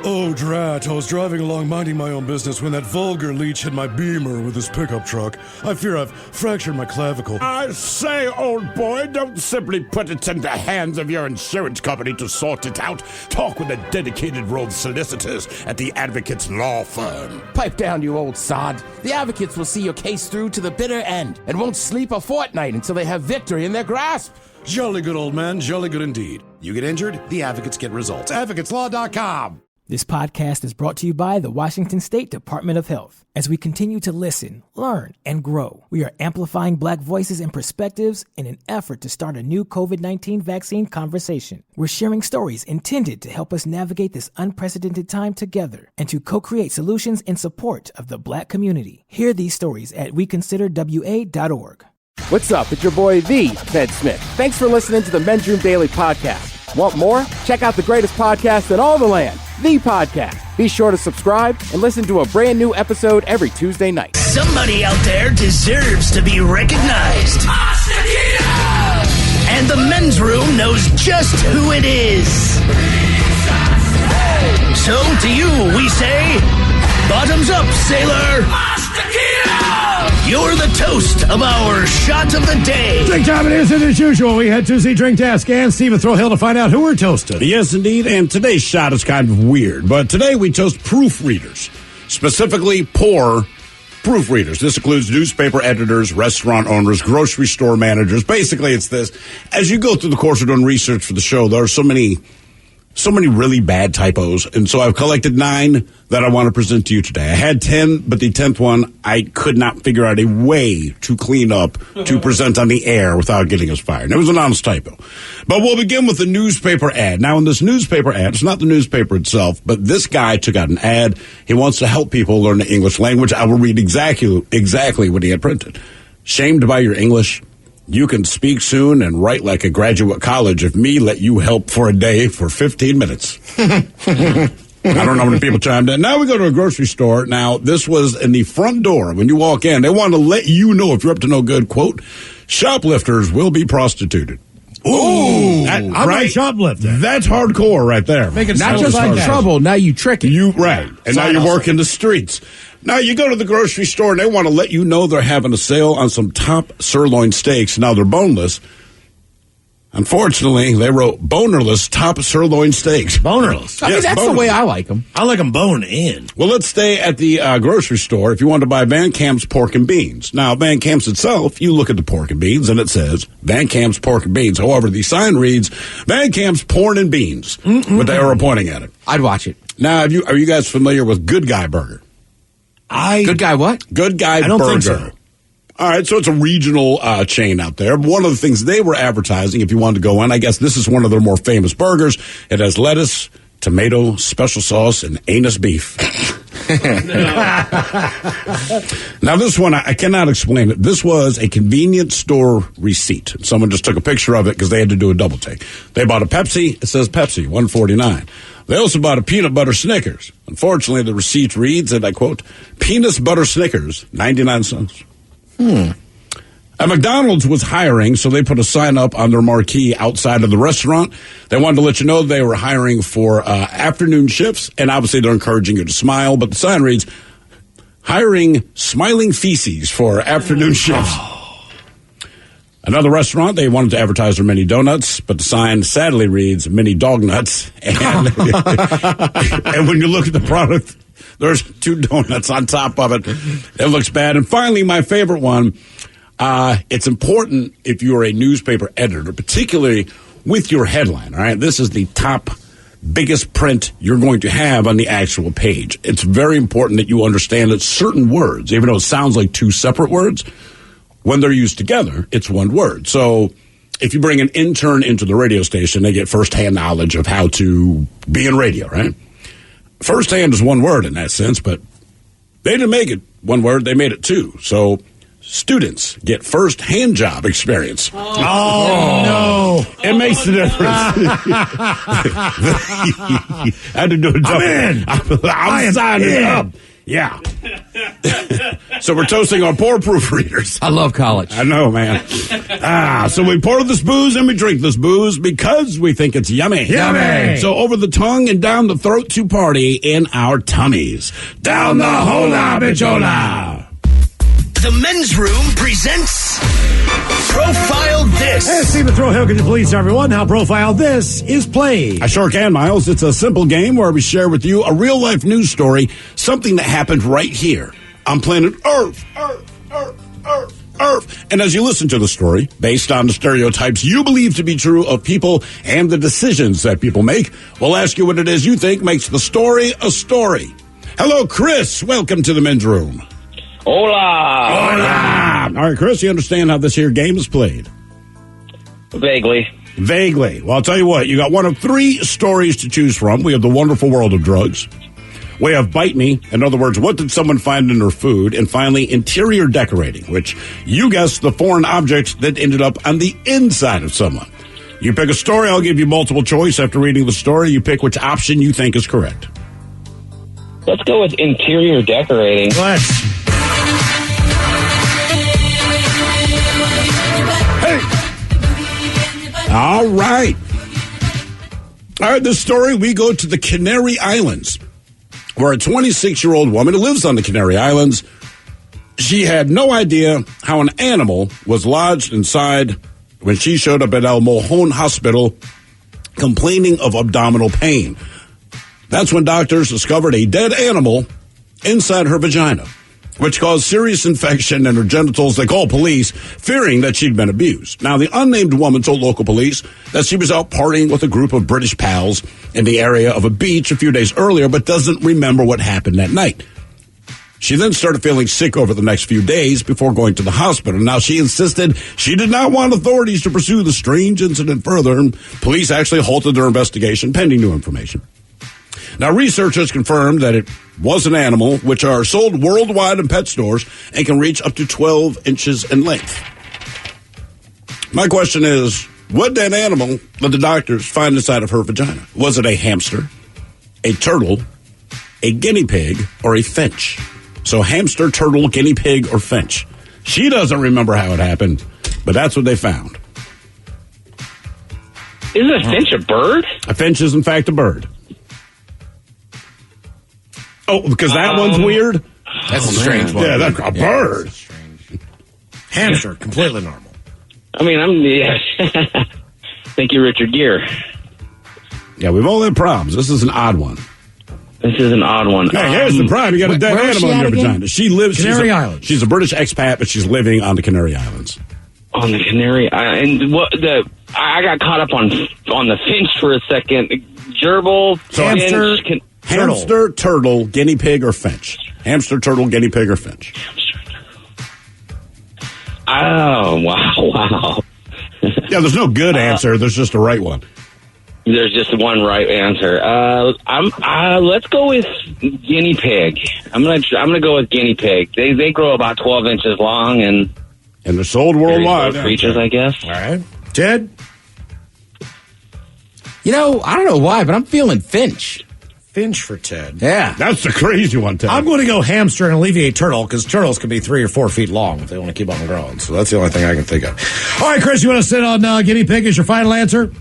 Oh, drat. I was driving along minding my own business when that vulgar leech hit my Beamer with his pickup truck. I fear I've fractured my clavicle. I say, old boy, don't simply put it in the hands of your insurance company to sort it out. Talk with the dedicated row of solicitors at the Advocates Law Firm. Pipe down, you old sod. The Advocates will see your case through to the bitter end and won't sleep a fortnight until they have victory in their grasp. Jolly good, old man. Jolly good indeed. You get injured, the Advocates get results. AdvocatesLaw.com. This podcast is brought to you by the Washington State Department of Health. As we continue to listen, learn, and grow, we are amplifying Black voices and perspectives in an effort to start a new COVID-19 vaccine conversation. We're sharing stories intended to help us navigate this unprecedented time together and to co-create solutions in support of the Black community. Hear these stories at weconsiderwa.org. What's up? It's your boy, The Ted Smith. Thanks for listening to the Men's Room Daily Podcast. Want more? Check out the greatest podcast in all the land, The Podcast. Be sure to subscribe and listen to a brand new episode every Tuesday night. Somebody out there deserves to be recognized. And the Men's Room knows just who it is. So to you, we say, bottoms up, sailor. You're the toast of our shot of the day. Drink time it is, and as usual, we head to the Drink Task and Stephen Throwhill to find out who we're toasting. Yes, indeed, and today's shot is kind of weird, but today we toast proofreaders, specifically poor proofreaders. This includes newspaper editors, restaurant owners, grocery store managers. Basically, it's this. As you go through the course of doing research for the show, there are so many really bad typos, and so I've collected 9 that I want to present to you today. I had 10, but the 10th one, I could not figure out a way to clean up to present on the air without getting us fired. And it was an honest typo. But we'll begin with the newspaper ad. Now, in this newspaper ad, it's not the newspaper itself, but this guy took out an ad. He wants to help people learn the English language. I will read exactly what he had printed. Shamed by your English? You can speak soon and write like a graduate college if me let you help for a day for 15 minutes. I don't know how many people chimed in. Now we go to a grocery store. Now, this was in the front door. When you walk in, they want to let you know if you're up to no good, quote, shoplifters will be prostituted. Ooh, I'm right. Shoplifter. That's hardcore right there. Not just like trouble, now you trick it. Right. And now you're working the streets. Now, you go to the grocery store, and they want to let you know they're having a sale on some top sirloin steaks. Now, they're boneless. Unfortunately, they wrote bonerless top sirloin steaks. Bonerless? I mean, that's bonerless. the way I like them. I like them bone in. Well, let's stay at the grocery store if you want to buy Van Camp's pork and beans. Now, Van Camp's itself, you look at the pork and beans, and it says Van Camp's pork and beans. However, the sign reads Van Camp's porn and beans, with the arrow pointing at it. I'd watch it. Now, are you guys familiar with Good Guy Burger? Good Guy what? Good Guy Burger. I don't think so. All right, so it's a regional chain out there. One of the things they were advertising, if you wanted to go in, I guess this is one of their more famous burgers. It has lettuce, tomato, special sauce, and anus beef. Now, this one, I cannot explain it. This was a convenience store receipt. Someone just took a picture of it because they had to do a double take. They bought a Pepsi. It says Pepsi, $1.49. They also bought a peanut butter Snickers. Unfortunately, the receipt reads, and I quote, peanut butter Snickers, 99 cents. McDonald's was hiring, so they put a sign up on their marquee outside of the restaurant. They wanted to let you know they were hiring for afternoon shifts, and obviously they're encouraging you to smile, but the sign reads, hiring smiling feces for afternoon shifts. Another restaurant, they wanted to advertise their mini donuts, but the sign sadly reads mini dog nuts. And, and when you look at the product, there's 2 donuts on top of it. It looks bad. And finally, my favorite one, it's important if you're a newspaper editor, particularly with your headline, all right? This is the top biggest print you're going to have on the actual page. It's very important that you understand that certain words, even though it sounds like 2 separate words, when they're used together, it's one word. So if you bring an intern into the radio station, they get firsthand knowledge of how to be in radio, right? Firsthand is one word in that sense, but they didn't make it one word. They made it 2. So students get first-hand job experience. Oh, no. It makes a difference. I had to do a job. I'm in. I'm signing up. Yeah. So we're toasting our poor proofreaders. I love college. I know, man. So we pour this booze and we drink this booze because we think it's yummy. Yummy. So over the tongue and down the throat to party in our tummies. Down the hola, bichola. The Men's Room presents Profile This. Hey, Stephen Throwhill, can you please tell everyone how Profile This is played? I sure can, Miles. It's a simple game where we share with you a real-life news story, something that happened right here on planet Earth. Earth. And as you listen to the story, based on the stereotypes you believe to be true of people and the decisions that people make, we'll ask you what it is you think makes the story a story. Hello, Chris. Welcome to the Men's Room. Hola. All right, Chris, you understand how this here game is played? Vaguely. Well, I'll tell you what. You got one of three stories to choose from. We have The Wonderful World of Drugs. We have Bite Me. In other words, what did someone find in their food? And finally, Interior Decorating, which you guessed the foreign object that ended up on the inside of someone. You pick a story. I'll give you multiple choice. After reading the story, you pick which option you think is correct. Let's go with interior decorating. Let's. All right. This story, we go to the Canary Islands, where a 26-year-old woman who lives on the Canary Islands, she had no idea how an animal was lodged inside when she showed up at El Mojon Hospital complaining of abdominal pain. That's when doctors discovered a dead animal inside her vagina, which caused serious infection in her genitals. They called police, fearing that she'd been abused. Now, the unnamed woman told local police that she was out partying with a group of British pals in the area of a beach a few days earlier, but doesn't remember what happened that night. She then started feeling sick over the next few days before going to the hospital. Now, she insisted she did not want authorities to pursue the strange incident further, and police actually halted their investigation pending new information. Now, researchers confirmed that it was an animal, which are sold worldwide in pet stores and can reach up to 12 inches in length. My question is, what dead animal did the doctors find inside of her vagina? Was it a hamster, a turtle, a guinea pig, or a finch? So hamster, turtle, guinea pig, or finch. She doesn't remember how it happened, but that's what they found. Isn't a finch a bird? A finch is, in fact, a bird. Oh, because that one's weird? That's a strange one. Yeah, that's a bird. Hamster, completely normal. I mean, Thank you, Richard Gere. Yeah, we've all had problems. This is an odd one. This is an odd one. Yeah, here's the problem. You got a dead animal in your vagina. She lives... Canary Islands. She's a British expat, but she's living on the Canary Islands. On the Canary Islands. And I got caught up on the finch for a second. Gerbil, Hamster, finch, hamster, turtle, guinea pig, or finch. Hamster, turtle, guinea pig, or finch. Oh, wow. Yeah, there's no good answer. There's just a right one. There's just one right answer. Let's go with guinea pig. I'm gonna go with guinea pig. They grow about 12 inches long and they're sold worldwide. Creatures, I guess. All right, Ted. You know, I don't know why, but I'm feeling finch. Finch for Ted. Yeah. That's the crazy one, Ted. I'm going to go hamster and alleviate turtle because turtles can be 3 or 4 feet long if they want to keep on growing. So that's the only thing I can think of. All right, Chris, you want to sit on guinea pig as your final answer?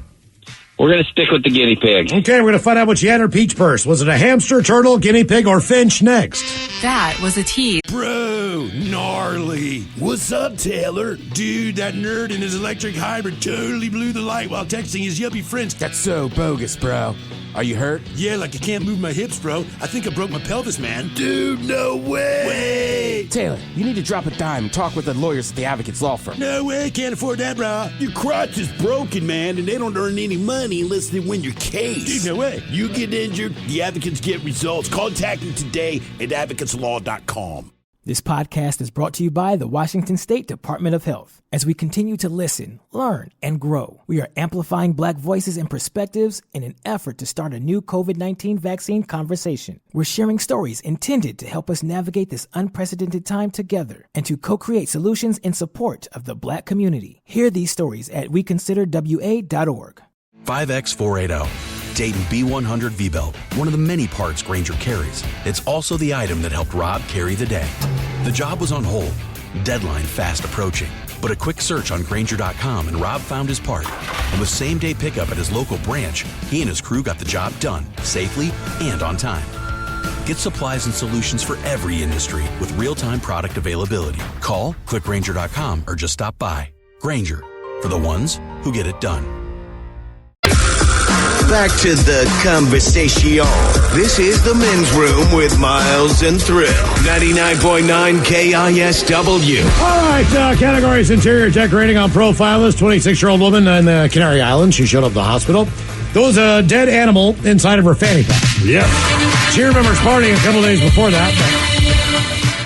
We're going to stick with the guinea pig. Okay, we're going to find out what you had in her peach purse. Was it a hamster, turtle, guinea pig, or finch next? That was a tease. Bro, gnarly. What's up, Taylor? Dude, that nerd in his electric hybrid totally blew the light while texting his yuppie friends. That's so bogus, bro. Are you hurt? Yeah, like I can't move my hips, bro. I think I broke my pelvis, man. Dude, no way. Taylor, you need to drop a dime and talk with the lawyers at the Advocates Law Firm. No way, can't afford that, bro. Your crotch is broken, man, and they don't earn any money unless they win your case. Dude, no way. You get injured, the advocates get results. Contact them today at advocateslaw.com. This podcast is brought to you by the Washington State Department of Health. As we continue to listen, learn, and grow, we are amplifying Black voices and perspectives in an effort to start a new COVID-19 vaccine conversation. We're sharing stories intended to help us navigate this unprecedented time together and to co-create solutions in support of the Black community. Hear these stories at weconsiderwa.org. 5X480. Dayton B100 V-Belt, one of the many parts Grainger carries. It's also the item that helped Rob carry the day. The job was on hold, deadline fast approaching. But a quick search on Grainger.com and Rob found his part. And with same-day pickup at his local branch, he and his crew got the job done, safely and on time. Get supplies and solutions for every industry with real-time product availability. Call, click Grainger.com, or just stop by. Grainger, for the ones who get it done. Back to the conversation. This is the men's room with Miles and Thrill. 99.9 KISW. All right, categories interior decorating on profile list. 26-year-old woman in the Canary Islands. She showed up at the hospital. There was a dead animal inside of her fanny pack. Yep. She remembers partying a couple days before that.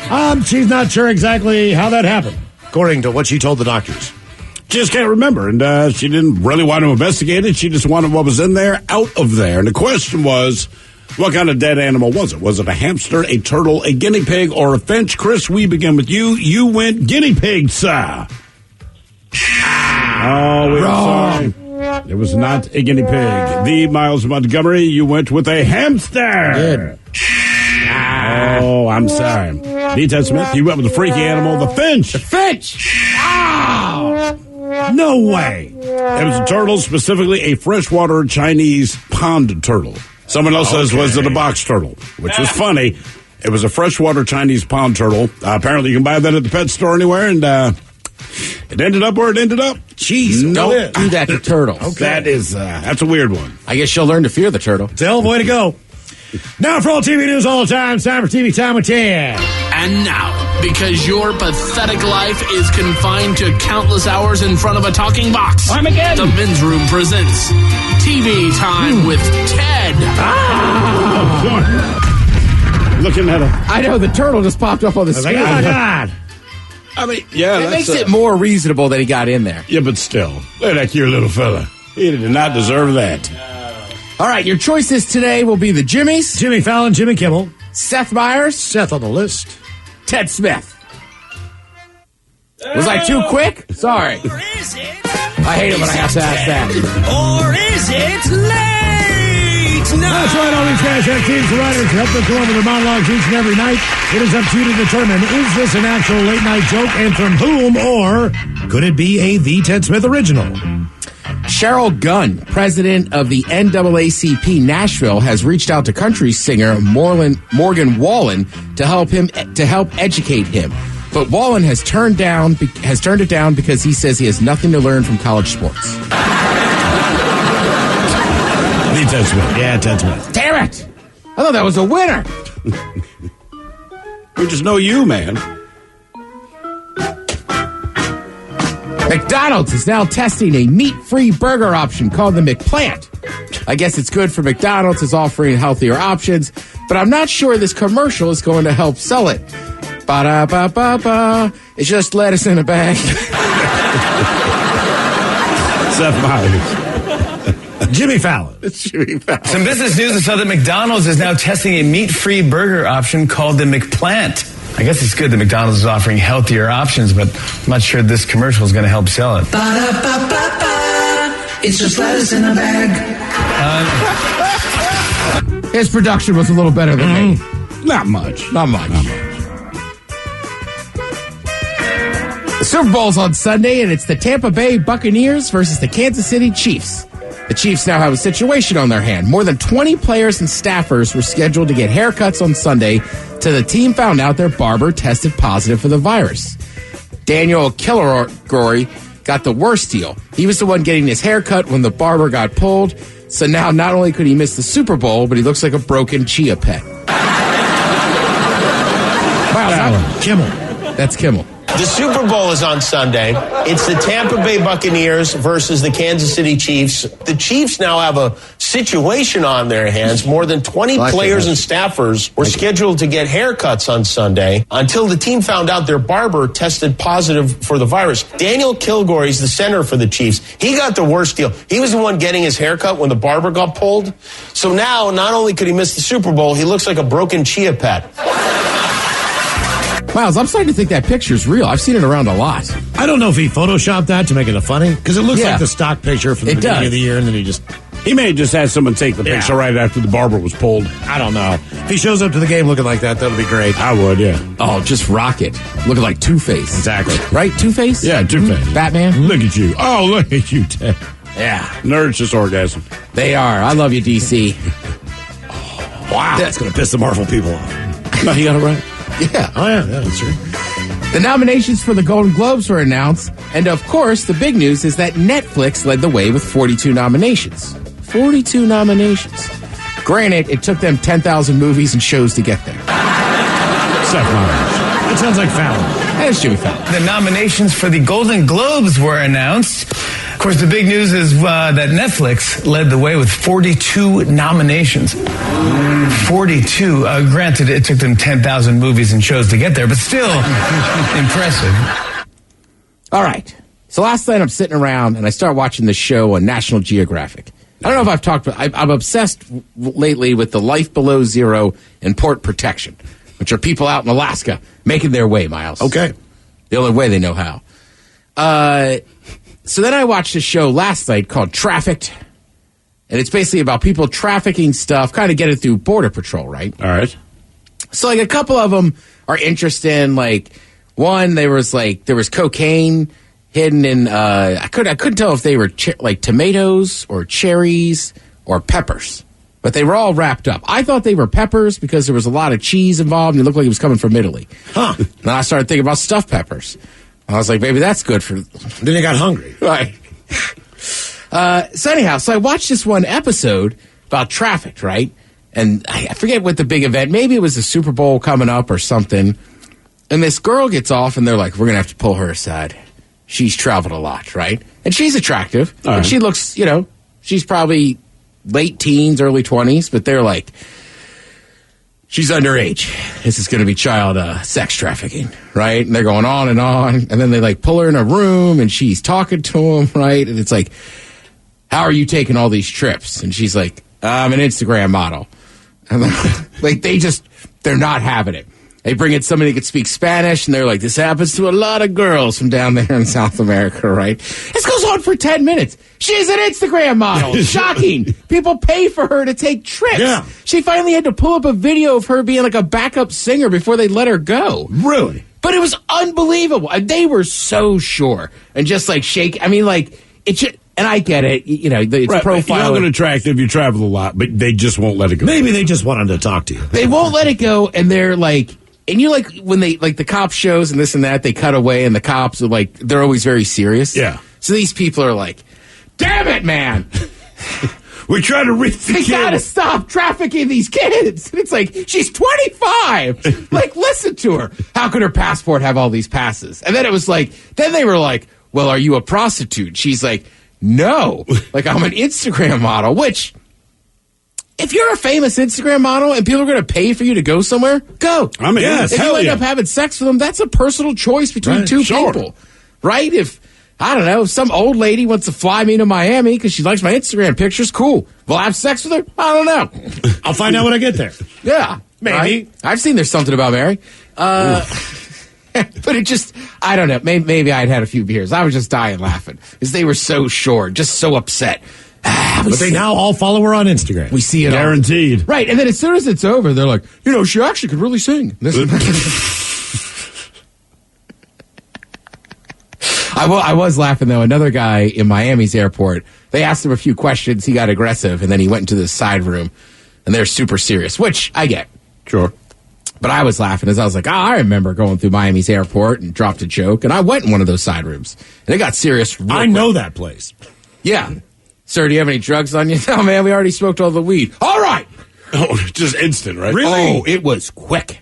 But, she's not sure exactly how that happened, according to what she told the doctors. She just can't remember, and she didn't really want to investigate it. She just wanted what was in there out of there. And the question was, what kind of dead animal was it? Was it a hamster, a turtle, a guinea pig, or a finch? Chris, we begin with you. You went guinea pig, sir. Oh, we're sorry. It was not a guinea pig. The Miles Montgomery, you went with a hamster. Good. Oh, I'm sorry. The Ted Smith, you went with the freaky animal, the finch. The finch! Ow! No way. It was a turtle, specifically a freshwater Chinese pond turtle. Someone else says, was it a box turtle? Which was funny. It was a freshwater Chinese pond turtle. Apparently, you can buy that at the pet store anywhere, and it ended up where it ended up. Jeez, don't do that to turtles. Okay. That's a weird one. I guess she'll learn to fear the turtle. It's a hell of a way to go. Now for all TV news all the time, it's time for TV Time with Ted. And now, because your pathetic life is confined to countless hours in front of a talking box, Armageddon. The Men's Room presents TV Time with Ted. Looking at him. I know, the turtle just popped up on the screen. Oh, God. I mean, yeah. It makes it more reasonable that he got in there. Yeah, but still. Look at that cute little fella. He did not deserve that. All right, your choices today will be the Jimmys. Jimmy Fallon, Jimmy Kimmel. Seth Meyers. Seth on the list. Ted Smith. Was I too quick? Sorry. I hate it when I have to ask that. Or is it late? No. That's right, all these guys have teams of writers to help them come up with their monologues each and every night. It is up to you to determine, is this an actual late-night joke, and from whom, or could it be a The Ted Smith original? Cheryl Gunn, president of the NAACP Nashville, has reached out to country singer Morgan Wallen to help educate him. But Wallen has turned it down because he says he has nothing to learn from college sports. Ted Smith. Yeah, Ted Smith. Damn it! I thought that was a winner. We just know you, man. McDonald's is now testing a meat-free burger option called the McPlant. I guess it's good for McDonald's is offering healthier options, but I'm not sure this commercial is going to help sell it. Ba-da-ba-ba-ba. It's just lettuce in a bag. Seth Meyers. Jimmy Fallon. Jimmy Fallon. Some business news is that McDonald's is now testing a meat-free burger option called the McPlant. I guess it's good that McDonald's is offering healthier options, but I'm not sure this commercial is going to help sell it. Ba-da-ba-ba-ba. It's just lettuce in a bag. His production was a little better than me. Not much. The Super Bowl's on Sunday, and it's the Tampa Bay Buccaneers versus the Kansas City Chiefs. The Chiefs now have a situation on their hand. More than 20 players and staffers were scheduled to get haircuts on Sunday till the team found out their barber tested positive for the virus. Daniel Kilgore got the worst deal. He was the one getting his haircut when the barber got pulled, so now not only could he miss the Super Bowl, but he looks like a broken chia pet. Wow, Kimmel. That's Kimmel. The Super Bowl is on Sunday. It's the Tampa Bay Buccaneers versus the Kansas City Chiefs. The Chiefs now have a situation on their hands. More than 20 players and staffers were scheduled to get haircuts on Sunday until the team found out their barber tested positive for the virus. Daniel Kilgore is the center for the Chiefs. He got the worst deal. He was the one getting his haircut when the barber got pulled. So now, not only could he miss the Super Bowl, he looks like a broken chia pet. Miles, I'm starting to think that picture's real. I've seen it around a lot. I don't know if he photoshopped that to make it a funny, because it looks like the stock picture from the beginning of the year, and then he just He may have just had someone take the picture right after the barber was pulled. I don't know. If he shows up to the game looking like that, that'll be great. I would, yeah. Oh, just rock it. Looking like Two-Face. Exactly. Right? Two-Face? Yeah, Two-Face. Batman? Look at you. Oh, look at you, Ted. Yeah. Nerds just orgasm. They are. I love you, DC. Wow. That's going to piss the Marvel people off. No, he got it right. Yeah. Oh, yeah, that's true. The nominations for the Golden Globes were announced, and of course, the big news is that Netflix led the way with 42 nominations. 42 nominations. Granted, it took them 10,000 movies and shows to get there. Seth Meyers. That sounds like Fallon. That's Jimmy Fallon. The nominations for the Golden Globes were announced. Of course, the big news is that Netflix led the way with 42 nominations. 42. Granted, it took them 10,000 movies and shows to get there, but still impressive. All right. So last night I'm sitting around and I start watching this show on National Geographic. I don't know if I've talked about I'm obsessed lately with the Life Below Zero and Port Protection, which are people out in Alaska making their way, Miles. Okay. The only way they know how. So then I watched a show last night called Trafficked, and it's basically about people trafficking stuff, kind of get it through Border Patrol, right? All right. So, like, a couple of them are interesting. Like, one, there was cocaine hidden in, I couldn't tell if they were, like, tomatoes or cherries or peppers. But they were all wrapped up. I thought they were peppers because there was a lot of cheese involved, and it looked like it was coming from Italy. Huh. Then I started thinking about stuffed peppers. I was like, maybe that's good for... Then you got hungry. Right. So anyhow, I watched this one episode about Trafficked, right? And I forget what the big event, maybe it was the Super Bowl coming up or something. And this girl gets off and they're like, we're going to have to pull her aside. She's traveled a lot, right? And she's attractive. And she looks, she's probably late teens, early 20s, but they're like, she's underage. This is going to be child sex trafficking, right? And they're going on. And then they like pull her in a room and she's talking to him, right? And it's like, how are you taking all these trips? And she's like, I'm an Instagram model. And like they're not having it. They bring in somebody that could speak Spanish, and they're like, this happens to a lot of girls from down there in South America, right? This goes on for 10 minutes. She's an Instagram model. Shocking. People pay for her to take trips. Yeah. She finally had to pull up a video of her being like a backup singer before they let her go. Really? But it was unbelievable. They were so sure. And just like shake. I mean, like, it should. And I get it, it's right, profile. You're attractive, you travel a lot, but they just won't let it go. Maybe they just wanted to talk to you. They won't let it go, and they're like, and you like when they like the cop shows and this and that, they cut away, and the cops are like, they're always very serious. Yeah. So these people are like, damn it, man. We're trying to reach the kids. They gotta stop trafficking these kids. And it's like, she's 25. Like, listen to her. How could her passport have all these passes? And then it was like, then they were like, well, are you a prostitute? She's like, no, like I'm an Instagram model, which if you're a famous Instagram model and people are going to pay for you to go somewhere, go. I mean, yes, if you end up having sex with them, that's a personal choice between two people, right? If, I don't know, if some old lady wants to fly me to Miami because she likes my Instagram pictures, cool. Will I have sex with her? I don't know. I'll find out when I get there. Yeah. Maybe. Right? I've seen there's something about Mary. But it just, I don't know. Maybe I'd had a few beers. I was just dying laughing because they were so short, just so upset. But they now all follow her on Instagram. We see it guaranteed. All. Right. And then as soon as it's over, they're like, she actually could really sing. I was laughing, though. Another guy in Miami's airport, they asked him a few questions. He got aggressive, and then he went into this side room, and they're super serious, which I get. Sure. But I was laughing as I was like, I remember going through Miami's airport and dropped a joke, and I went in one of those side rooms, and it got serious. I know that place. Yeah. Sir, do you have any drugs on you? No, man, we already smoked all the weed. All right. Oh, just instant, right? Really? Oh, it was quick.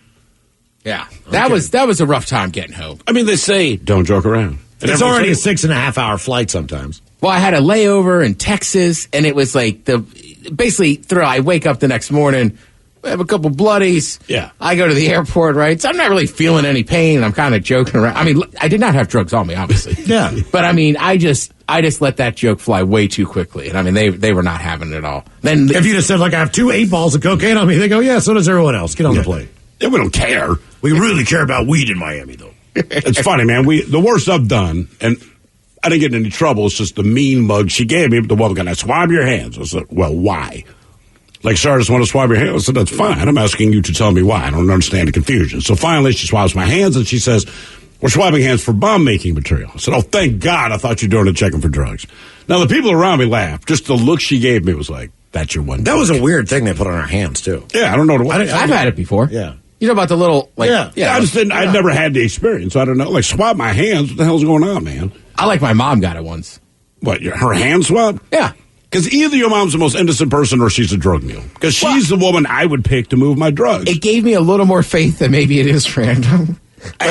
Yeah. That was a rough time getting home. I mean, they say don't joke around. And it's already a 6.5 hour flight sometimes. Well, I had a layover in Texas, and it was like I wake up the next morning, I have a couple bloodies. Yeah. I go to the airport, right? So I'm not really feeling any pain. I'm kind of joking around. I mean, I did not have drugs on me, obviously. Yeah. But I mean, I just let that joke fly way too quickly. And I mean, they were not having it at all. Then if you just said, like, I have 2 8 balls of cocaine on me, they go, yeah, so does everyone else. Get on the plane. Yeah, we don't care. We really care about weed in Miami, though. It's funny, man. The worst I've done, and I didn't get in any trouble. It's just the mean mug she gave me. But the woman, can I swab your hands? I said, well, why? Like, sir, I just want to swab your hands. I said, that's fine. I'm asking you to tell me why. I don't understand the confusion. So finally, she swabs my hands, and she says, we're swabbing hands for bomb-making material. I said, oh, thank God. I thought you were doing a checking for drugs. Now, the people around me laughed. Just the look she gave me was like, that's your one. That was a weird thing they put on our hands, too. Yeah, I don't know. I've had it before. Yeah. You know about the little, like... Yeah, I just didn't... I'd never had the experience, so I don't know. Like, swab my hands. What the hell's going on, man? I like my mom got it once. What, her hand swab? Yeah. Because either your mom's the most innocent person or she's a drug mule. Because she's the woman I would pick to move my drugs. It gave me a little more faith that maybe it is random.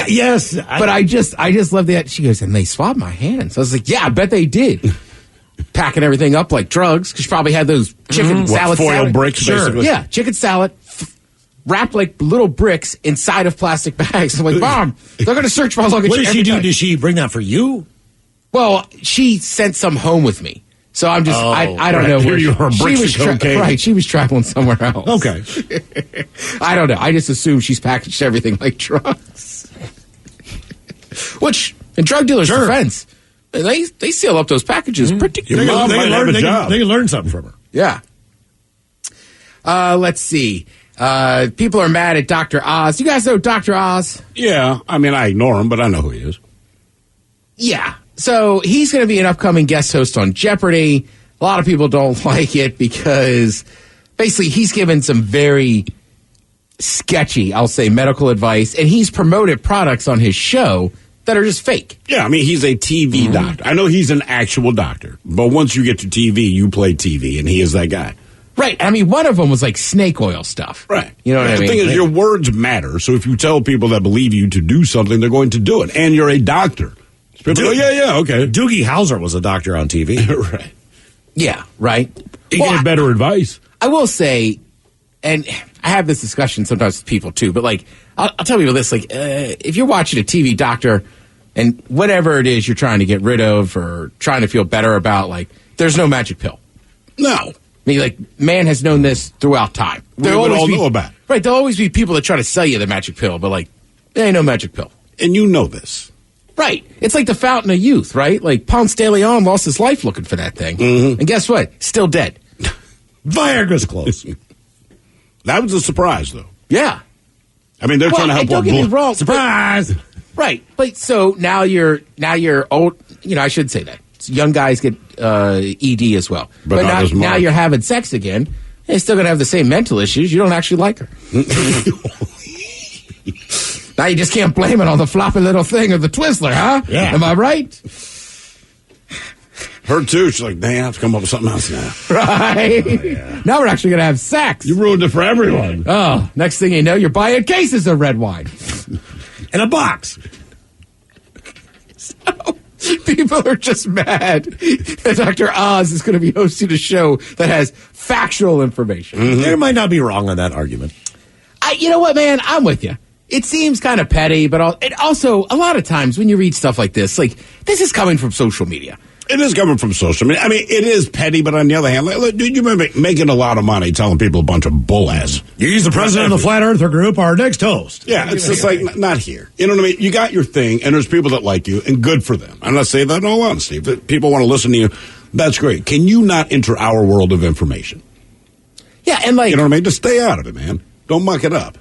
Yes. But I just love that. She goes, and they swabbed my hands. I was like, yeah, I bet they did. Packing everything up like drugs. Because she probably had those chicken salad. Foil bricks, basically. Yeah, chicken salad. Wrapped like little bricks inside of plastic bags. I'm like, Mom, they're going to search my luggage. What did she do? Did she bring that for you? Well, she sent some home with me. So I'm just, I don't know where she was traveling somewhere else. Okay. I don't know. I just assume she's packaged everything like drugs. Which, in drug dealers' defense, they seal up those packages pretty good. Your mom might have a job. They can learn something from her. Yeah. Let's see. People are mad at Dr. Oz. You guys know Dr. Oz? Yeah. I mean, I ignore him, but I know who he is. Yeah. So he's going to be an upcoming guest host on Jeopardy. A lot of people don't like it because basically he's given some very sketchy, I'll say, medical advice, and he's promoted products on his show that are just fake. Yeah, I mean, he's a TV doctor. I know he's an actual doctor, but once you get to TV, you play TV, and he is that guy. Right. I mean, one of them was like snake oil stuff. Right. You know what I mean? The thing is, your words matter, so if you tell people that believe you to do something, they're going to do it, and you're a doctor. People go, yeah, okay. Doogie Howser was a doctor on TV. Right. Yeah, right. He gave better advice. I will say, and I have this discussion sometimes with people too, but like, I'll tell people this, like, if you're watching a TV doctor and whatever it is you're trying to get rid of or trying to feel better about, like, there's no magic pill. No. I mean, like, man has known this throughout time. We would all know about it. Right, there'll always be people that try to sell you the magic pill, but like, there ain't no magic pill. And you know this. Right. It's like the fountain of youth, right? Like Ponce de Leon lost his life looking for that thing. Mm-hmm. And guess what? Still dead. Viagra's close. That was a surprise, though. Yeah. I mean, they're trying to help. Don't get me wrong. Surprise. Right. But so now you're old. You know, I should say that. Young guys get ED as well. But now you're having sex again. You're still going to have the same mental issues. You don't actually like her. Now you just can't blame it on the floppy little thing of the Twizzler, huh? Yeah. Am I right? Her too. She's like, damn, I have to come up with something else now. Right. Oh, yeah. Now we're actually going to have sex. You ruined it for everyone. Oh, next thing you know, you're buying cases of red wine. In a box. So, people are just mad that Dr. Oz is going to be hosting a show that has factual information. Mm-hmm. They might not be wrong on that argument. You know what, man? I'm with you. It seems kind of petty, but it also, a lot of times when you read stuff like this this is coming from social media. It is coming from social media. I mean, it is petty, but on the other hand, like, dude, you're making a lot of money telling people a bunch of bull ass. He's the president of the Flat Earther Group, our next host. Yeah, it's just like, not here. You know what I mean? You got your thing, and there's people that like you, and good for them. I'm not saying that in all honesty. If people want to listen to you, that's great. Can you not enter our world of information? Yeah, and like... You know what I mean? Just stay out of it, man. Don't muck it up.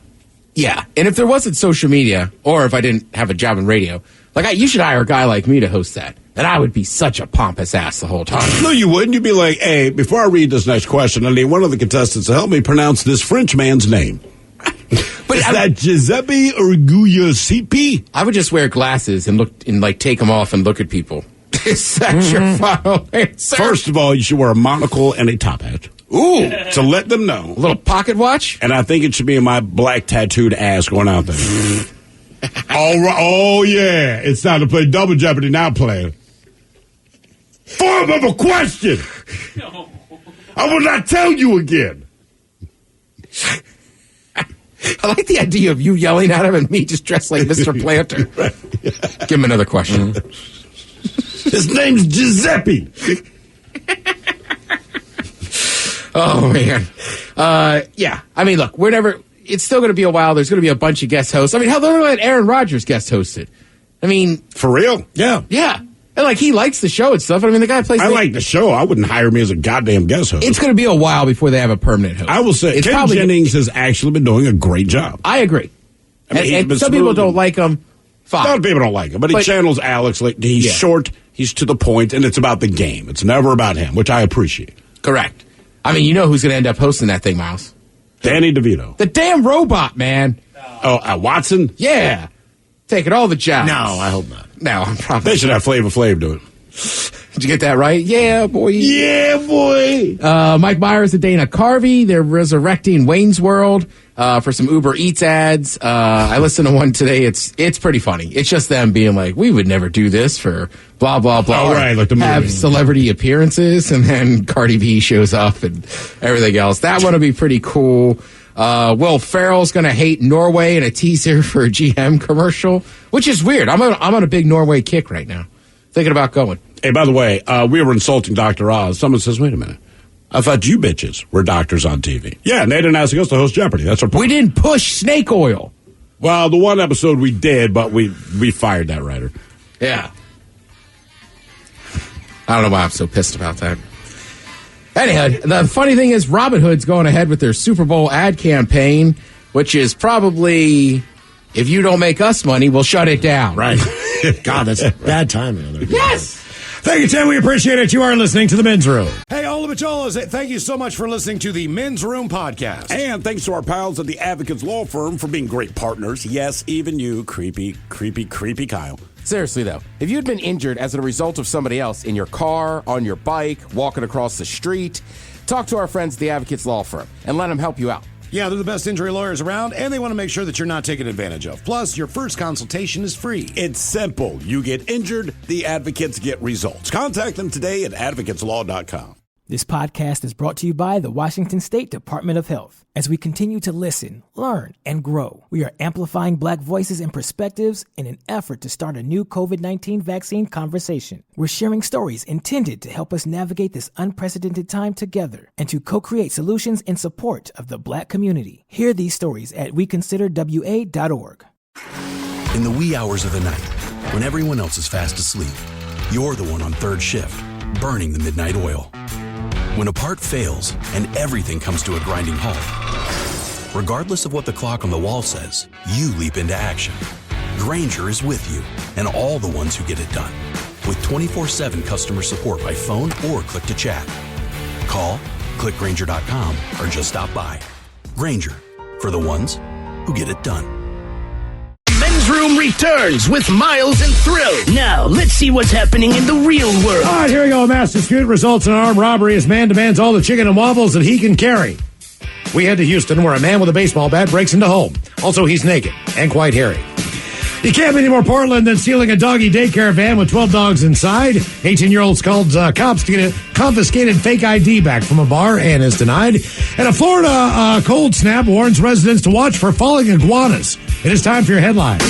Yeah, and if there wasn't social media, or if I didn't have a job in radio, you should hire a guy like me to host that. And I would be such a pompous ass the whole time. No, you wouldn't. You'd be like, hey, before I read this next question, I need one of the contestants to help me pronounce this French man's name. But is that Giuseppe or Giuseppe? I would just wear glasses and take them off and look at people. Is that your final answer? First of all, you should wear a monocle and a top hat. Ooh. To let them know. A little pocket watch? And I think it should be in my black tattooed ass going out there. All right. Oh, yeah. It's time to play Double Jeopardy now, player. Form of a question. No. I will not tell you again. I like the idea of you yelling at him and me just dressed like Mr. Planter. Right. Yeah. Give him another question. His name's Giuseppe. Oh, man. Yeah. I mean, look, it's still going to be a while. There's going to be a bunch of guest hosts. I mean, hell, they're going to let Aaron Rodgers guest host it. I mean. For real? Yeah. Yeah. And, like, he likes the show and stuff. I mean, the guy plays... I like the show. I wouldn't hire me as a goddamn guest host. It's going to be a while before they have a permanent host. I will say, Ken Jennings has actually been doing a great job. I agree. And some people don't like him. Fine. A lot of people don't like him, but he channels Alex. Like, he's short, he's to the point, and it's about the game. It's never about him, which I appreciate. Correct. I mean, you know who's going to end up hosting that thing, Miles? Danny DeVito. The damn robot, man. Oh, Watson? Yeah. Taking all the jobs. No, I hope not. No, I'm probably... They should have Flavor Flav do it. Did you get that right? Yeah, boy. Yeah, boy. Mike Myers and Dana Carvey. They're resurrecting Wayne's World for some Uber Eats ads. I listened to one today. It's pretty funny. It's just them being like, we would never do this for blah, blah, blah. Oh, right, like the movie. Have celebrity appearances, and then Cardi B shows up and everything else. That one will be pretty cool. Will Ferrell's going to hate Norway in a teaser for a GM commercial, which is weird. I'm on a big Norway kick right now. Thinking about going. Hey, by the way, we were insulting Dr. Oz. Someone says, wait a minute. I thought you bitches were doctors on TV. Yeah, and they didn't ask us to host Jeopardy. That's our point. We didn't push snake oil. Well, the one episode we did, but we fired that writer. Yeah. I don't know why I'm so pissed about that. Anyhow, the funny thing is Robin Hood's going ahead with their Super Bowl ad campaign, which is probably, if you don't make us money, we'll shut it down. Right. God, that's bad timing. Yes! Thank you, Tim. We appreciate it. You are listening to The Men's Room. Hey, all the Macholas, thank you so much for listening to the Men's Room podcast. And thanks to our pals at the Advocates Law Firm for being great partners. Yes, even you, creepy Kyle. Seriously, though, if you'd been injured as a result of somebody else in your car, on your bike, walking across the street, talk to our friends at the Advocates Law Firm and let them help you out. Yeah, they're the best injury lawyers around, and they want to make sure that you're not taken advantage of. Plus, your first consultation is free. It's simple. You get injured, the advocates get results. Contact them today at advocateslaw.com. This podcast is brought to you by the Washington State Department of Health. As we continue to listen, learn, and grow, we are amplifying Black voices and perspectives in an effort to start a new COVID-19 vaccine conversation. We're sharing stories intended to help us navigate this unprecedented time together and to co-create solutions in support of the Black community. Hear these stories at weconsiderwa.org. In the wee hours of the night, when everyone else is fast asleep, you're the one on third shift, burning the midnight oil. When a part fails and everything comes to a grinding halt, regardless of what the clock on the wall says, you leap into action. Grainger is with you and all the ones who get it done. With 24/7 customer support by phone or click to chat. Call, click Grainger.com, or just stop by. Grainger, for the ones who get it done. Men's Room returns with Miles and Thrill. Now, let's see what's happening in the real world. All right, here we go. Mass dispute results in an armed robbery as man demands all the chicken and waffles that he can carry. We head to Houston, where a man with a baseball bat breaks into home. Also, he's naked and quite hairy. You can't be any more Portland than stealing a doggy daycare van with 12 dogs inside. 18-year-olds called cops to get a confiscated fake ID back from a bar and is denied. And a Florida cold snap warns residents to watch for falling iguanas. It is time for your headlines.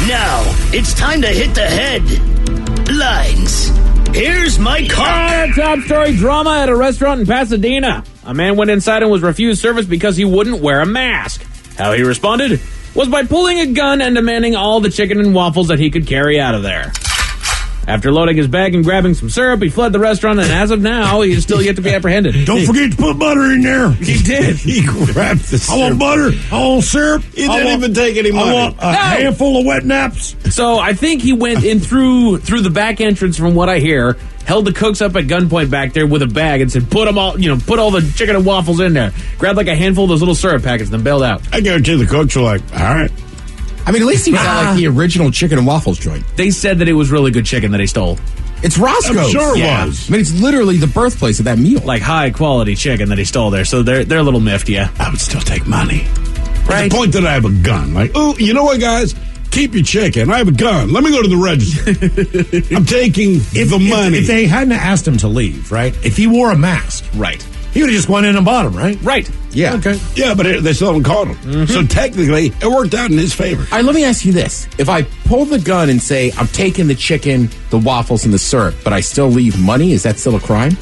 Now, it's time to hit the headlines. Here's my car. Top story drama at a restaurant in Pasadena. A man went inside and was refused service because he wouldn't wear a mask. How he responded was by pulling a gun and demanding all the chicken and waffles that he could carry out of there. After loading his bag and grabbing some syrup, he fled the restaurant, and as of now, he is still yet to be apprehended. Don't forget to put butter in there. He did. He grabbed the syrup. I want butter. I want syrup. He didn't even take any money. I want a handful of wet naps. So I think he went in through the back entrance, from what I hear, held the cooks up at gunpoint back there with a bag and said, put all the chicken and waffles in there. Grabbed like a handful of those little syrup packets, then bailed out. I guarantee the cooks were like, all right. I mean, at least he was at like the original chicken and waffles joint. They said that it was really good chicken that he stole. It's Roscoe's. I'm sure it was. I mean, it's literally the birthplace of that meal. Like high quality chicken that he stole there. So they're a little miffed, yeah. I would still take money. Right. At the point that I have a gun. Like, oh, you know what, guys? Keep your chicken. I have a gun. Let me go to the register. I'm taking the money. If they hadn't asked him to leave, right? If he wore a mask, right? He would have just went in and bought him, right? Right. Yeah. Okay. Yeah, but they still haven't caught him. Mm-hmm. So technically, it worked out in his favor. All right, let me ask you this. If I pull the gun and say, I'm taking the chicken, the waffles, and the syrup, but I still leave money, is that still a crime?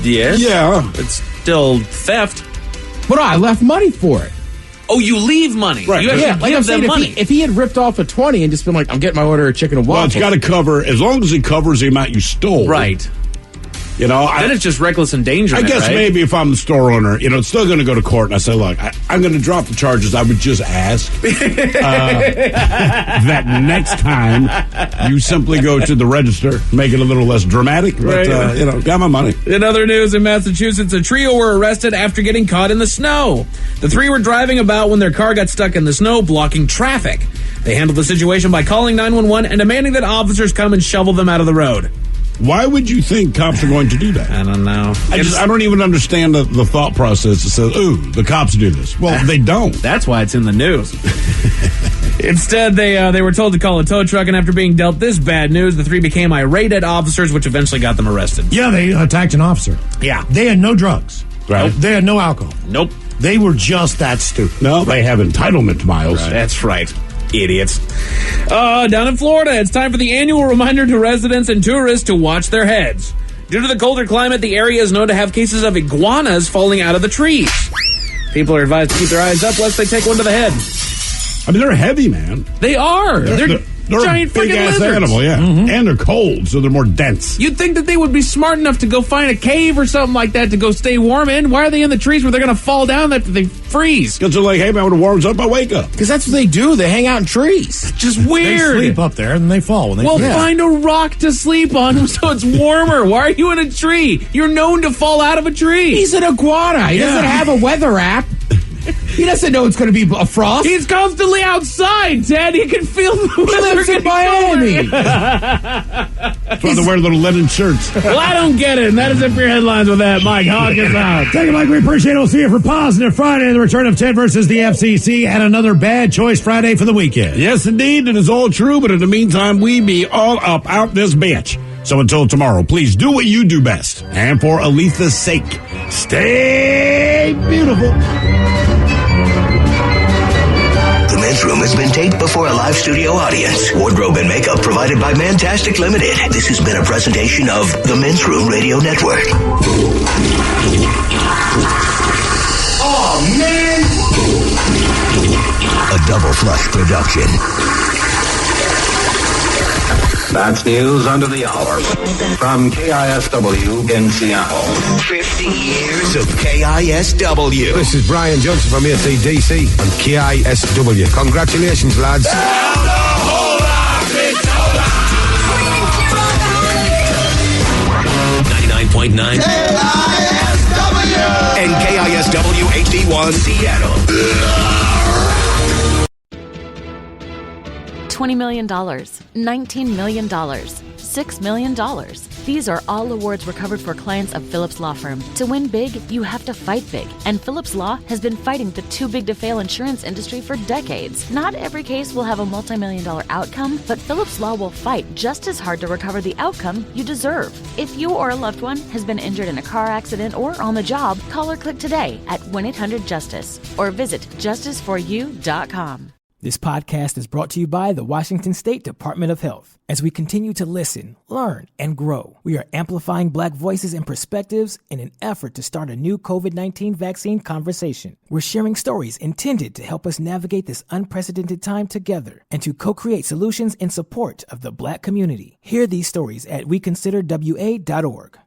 Yes. Yeah. It's still theft. But I left money for it. Oh, you leave money. Right. You have to like I'm give saying, them money. if he had ripped off a 20 and just been like, I'm getting my order of chicken and Well, waffles. it's got to cover, as long as it covers the amount you stole. Right. You know, Then it's just reckless endangerment. I guess right? maybe if I'm the store owner, it's still going to go to court, and I say, look, I'm going to drop the charges. I would just ask that next time you simply go to the register, make it a little less dramatic, but, Right. Got my money. In other news, in Massachusetts, a trio were arrested after getting caught in the snow. The three were driving about when their car got stuck in the snow, blocking traffic. They handled the situation by calling 911 and demanding that officers come and shovel them out of the road. Why would you think cops are going to do that? I don't know. I don't even understand the thought process that says, ooh, the cops do this. Well, they don't. That's why it's in the news. Instead, they were told to call a tow truck, and after being dealt this bad news, the three became irate at officers, which eventually got them arrested. Yeah, they attacked an officer. Yeah. They had no drugs. Right. They had no alcohol. Nope. They were just that stupid. No, they have entitlement, Miles. Right. That's right. Idiots. Down in Florida, it's time for the annual reminder to residents and tourists to watch their heads. Due to the colder climate, the area is known to have cases of iguanas falling out of the trees. People are advised to keep their eyes up lest they take one to the head. I mean, they're heavy, man. They are. They're giant a big-ass lizards. animal, yeah. Mm-hmm. And they're cold, so they're more dense. You'd think that they would be smart enough to go find a cave or something like that to go stay warm in. Why are they in the trees where they're going to fall down after they freeze? Because they're like, hey, man, when it warms up, I wake up. Because that's what they do. They hang out in trees. Just weird. They sleep up there and they fall when they Well, fall. find a rock to sleep on so it's warmer. Why are you in a tree? You're known to fall out of a tree. He's an iguana. He doesn't have a weather app. He doesn't know it's going to be a frost. He's constantly outside, Ted. He can feel the weather. He lives in Miami. That's why they wear little linen shirts. Well, I don't get it. And that is it for your headlines with that. Mike Hawkins out. Thank you, Mike. We appreciate it. We'll see you for Positive Friday, the return of Ted versus the FCC, and another Bad Choice Friday for the weekend. Yes, indeed. It is all true, but in the meantime, we be all up out this bitch. So until tomorrow, please do what you do best. And for Aletha's sake, stay beautiful. The Men's Room has been taped before a live studio audience. Wardrobe and makeup provided by Mantastic Limited. This has been a presentation of the Men's Room Radio Network. Oh, man! A Double Flush production. That's news under the hour from KISW in Seattle. 50 years of KISW. This is Brian Johnson from ACDC and KISW. Congratulations, lads. 99.9 KISW and KISW HD1 Seattle. $20 million, $19 million, $6 million. These are all awards recovered for clients of Phillips Law Firm. To win big, you have to fight big. And Phillips Law has been fighting the too big to fail insurance industry for decades. Not every case will have a multi-million-dollar outcome, but Phillips Law will fight just as hard to recover the outcome you deserve. If you or a loved one has been injured in a car accident or on the job, call or click today at 1-800-JUSTICE or visit justiceforyou.com. This podcast is brought to you by the Washington State Department of Health. As we continue to listen, learn, and grow, we are amplifying Black voices and perspectives in an effort to start a new COVID-19 vaccine conversation. We're sharing stories intended to help us navigate this unprecedented time together and to co-create solutions in support of the Black community. Hear these stories at weconsiderwa.org.